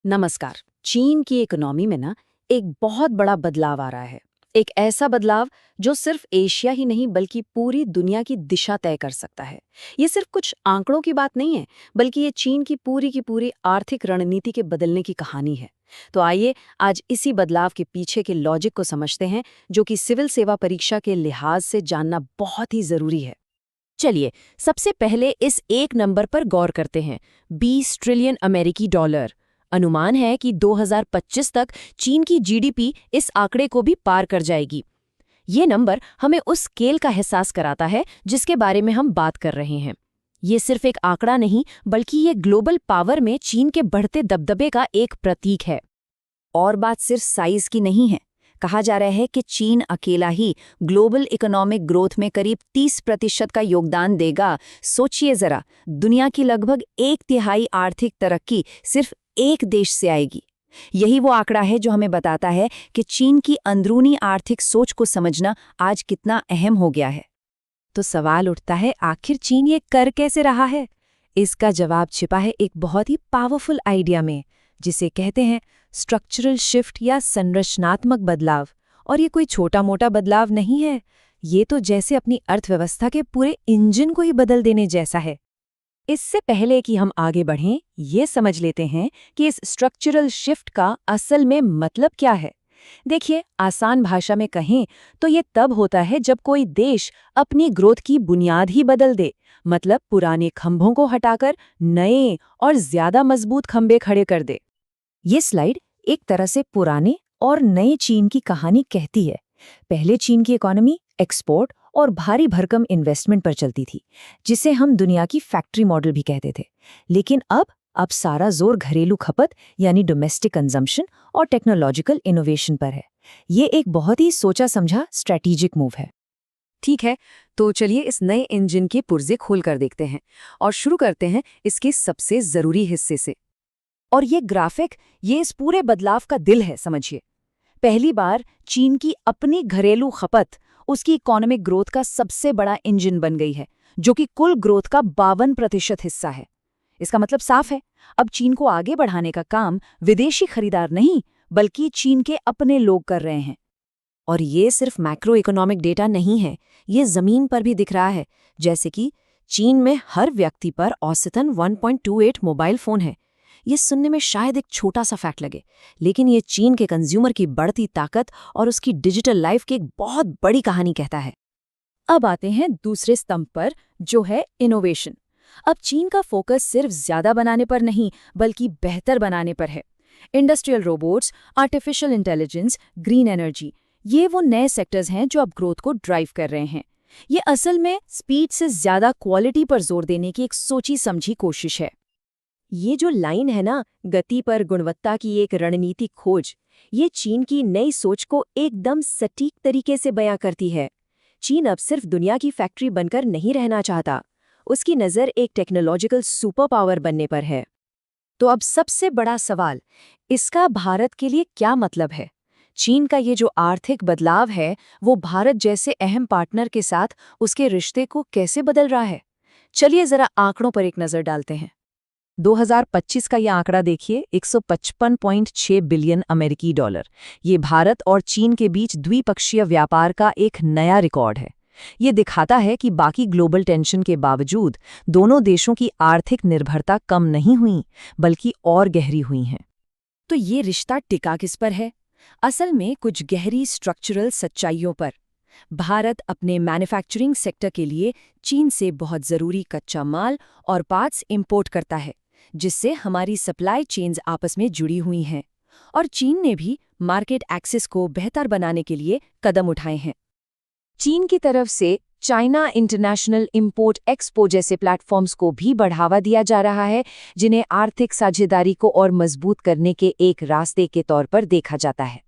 नमस्कार। चीन की इकोनॉमी में ना एक बहुत बड़ा बदलाव आ रहा है। एक ऐसा बदलाव जो सिर्फ एशिया ही नहीं बल्कि पूरी दुनिया की दिशा तय कर सकता है। ये सिर्फ कुछ आंकड़ों की बात नहीं है, बल्कि ये चीन की पूरी आर्थिक रणनीति के बदलने की कहानी है। तो आइए आज इसी बदलाव के पीछे के लॉजिक को समझते हैं, जो कि सिविल सेवा परीक्षा के लिहाज से जानना बहुत ही जरूरी है। चलिए, सबसे पहले इस एक नंबर पर गौर करते हैं। 20 ट्रिलियन अमेरिकी डॉलर। अनुमान है कि 2025 तक चीन की जीडीपी इस आंकड़े को भी पार कर जाएगी। ये नंबर हमें उस स्केल का एहसास कराता है जिसके बारे में हम बात कर रहे हैं। ये सिर्फ एक आंकड़ा नहीं, बल्कि ये ग्लोबल पावर में चीन के बढ़ते दबदबे का एक प्रतीक है। और बात सिर्फ साइज की नहीं है। कहा जा रहा है कि चीन अकेला ही ग्लोबल इकोनॉमिक ग्रोथ में करीब 30% का योगदान देगा। सोचिए जरा, दुनिया की लगभग 1/3 आर्थिक तरक्की सिर्फ एक देश से आएगी। यही वो आंकड़ा है जो हमें बताता है कि चीन की अंदरूनी आर्थिक सोच को समझना आज कितना अहम हो गया है। तो सवाल उठता है, आखिर चीन ये कर कैसे रहा है? इसका जवाब छिपा है एक बहुत ही पावरफुल आइडिया में, जिसे कहते हैं स्ट्रक्चरल शिफ्ट या संरचनात्मक बदलाव। और ये कोई छोटा मोटा बदलाव नहीं है, ये तो जैसे अपनी अर्थव्यवस्था के पूरे इंजन को ही बदल देने जैसा है। इससे पहले कि हम आगे बढ़ें, ये समझ लेते हैं कि इस स्ट्रक्चरल शिफ्ट का असल में मतलब क्या है। देखिए, आसान भाषा में कहें तो ये तब होता है जब कोई देश अपनी ग्रोथ की बुनियाद ही बदल दे, मतलब पुराने खंभों को हटाकर नए और ज्यादा मजबूत खंभे खड़े कर दे। ये स्लाइड एक तरह से पुराने और नए चीन की कहानी कहती है। पहले चीन की इकोनॉमी एक्सपोर्ट और भारी भरकम इन्वेस्टमेंट पर चलती थी, जिसे हम दुनिया की फैक्ट्री मॉडल भी कहते थे। लेकिन अब सारा जोर घरेलू खपत यानी डोमेस्टिक कंजम्पशन और टेक्नोलॉजिकल इनोवेशन पर है। ये एक बहुत ही सोचा समझा स्ट्रैटेजिक मूव है। ठीक है, तो चलिए इस नए इंजन के पुर्जे खोल कर देखते हैं और शुरू करते हैं इसके सबसे जरूरी हिस्से से। और ये ग्राफिक, ये इस पूरे बदलाव का दिल है, समझिए। पहली बार चीन की अपनी घरेलू खपत उसकी इकोनॉमिक ग्रोथ का सबसे बड़ा इंजन बन गई है, जो कि कुल ग्रोथ का 52% हिस्सा है। इसका मतलब साफ है, अब चीन को आगे बढ़ाने का काम विदेशी खरीदार नहीं, बल्कि चीन के अपने लोग कर रहे हैं। और ये सिर्फ मैक्रो इकोनॉमिक डेटा नहीं है, ये जमीन पर भी दिख रहा है। जैसे कि चीन में हर व्यक्ति पर औसतन 1.28 मोबाइल फोन है। ये सुनने में शायद एक छोटा सा फैक्ट लगे, लेकिन ये चीन के कंज्यूमर की बढ़ती ताकत और उसकी डिजिटल लाइफ की एक बहुत बड़ी कहानी कहता है। अब आते हैं दूसरे स्तंभ पर, जो है इनोवेशन। अब चीन का फोकस सिर्फ ज्यादा बनाने पर नहीं, बल्कि बेहतर बनाने पर है। Industrial robots, artificial intelligence, green energy, ये वो नए सेक्टर्स हैं जो अब ग्रोथ को ड्राइव कर रहे हैं। ये असल में स्पीड से ज्यादा क्वालिटी पर जोर देने की एक सोची समझी कोशिश है। ये जो लाइन है ना, गति पर गुणवत्ता की एक रणनीतिक खोज, ये चीन की नई सोच को एकदम सटीक तरीके से बयां करती है। चीन अब सिर्फ दुनिया की फैक्ट्री बनकर नहीं रहना चाहता, उसकी नज़र एक टेक्नोलॉजिकल सुपर पावर बनने पर है। तो अब सबसे बड़ा सवाल, इसका भारत के लिए क्या मतलब है? चीन का ये जो आर्थिक बदलाव है, वो भारत जैसे अहम पार्टनर के साथ उसके रिश्ते को कैसे बदल रहा है? चलिए जरा आंकड़ों पर एक नज़र डालते हैं। 2025 का ये आंकड़ा देखिए, 155.6 बिलियन अमेरिकी डॉलर। ये भारत और चीन के बीच द्विपक्षीय व्यापार का एक नया रिकॉर्ड है। ये दिखाता है कि बाकी ग्लोबल टेंशन के बावजूद दोनों देशों की आर्थिक निर्भरता कम नहीं हुई, बल्कि और गहरी हुई है। तो ये रिश्ता टिका किस पर है? असल में कुछ गहरी स्ट्रक्चरल सच्चाइयों पर। भारत अपने मैन्युफैक्चरिंग सेक्टर के लिए चीन से बहुत ज़रूरी कच्चा माल और पार्ट्स इंपोर्ट करता है, जिससे हमारी सप्लाई चेन्स आपस में जुड़ी हुई हैं। और चीन ने भी मार्केट एक्सेस को बेहतर बनाने के लिए कदम उठाए हैं। चीन की तरफ से चाइना इंटरनेशनल इंपोर्ट एक्सपो जैसे प्लेटफॉर्म्स को भी बढ़ावा दिया जा रहा है, जिन्हें आर्थिक साझेदारी को और मजबूत करने के एक रास्ते के तौर पर देखा जाता है।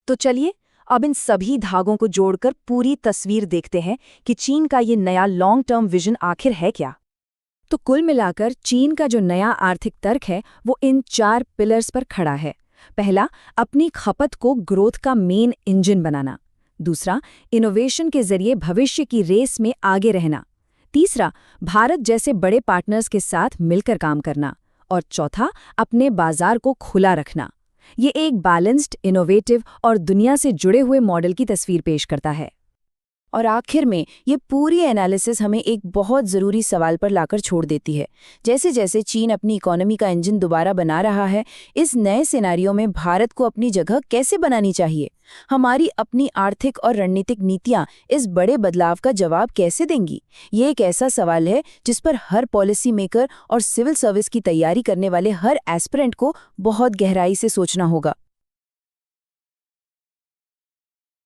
तो चलिए अब इन सभी धागों को जोड़कर पूरी तस्वीर देखते हैं कि चीन का ये नया लॉन्ग टर्म विजन आखिर है क्या। तो कुल मिलाकर चीन का जो नया आर्थिक तर्क है, वो इन 4 पिलर्स पर खड़ा है। पहला, अपनी खपत को ग्रोथ का मेन इंजन बनाना। दूसरा, इनोवेशन के जरिए भविष्य की रेस में आगे रहना। तीसरा, भारत जैसे बड़े पार्टनर्स के साथ मिलकर काम करना। और चौथा, अपने बाजार को खुला रखना। ये एक बैलेंस्ड, इनोवेटिव और दुनिया से जुड़े हुए मॉडल की तस्वीर पेश करता है। और आखिर में ये पूरी एनालिसिस हमें एक बहुत ज़रूरी सवाल पर लाकर छोड़ देती है। जैसे जैसे चीन अपनी इकोनॉमी का इंजन दोबारा बना रहा है, इस नए सिनेरियो में भारत को अपनी जगह कैसे बनानी चाहिए? हमारी अपनी आर्थिक और रणनीतिक नीतियां इस बड़े बदलाव का जवाब कैसे देंगी? ये एक ऐसा सवाल है जिस पर हर पॉलिसी मेकर और सिविल सर्विस की तैयारी करने वाले हर एस्पिरेंट को बहुत गहराई से सोचना होगा।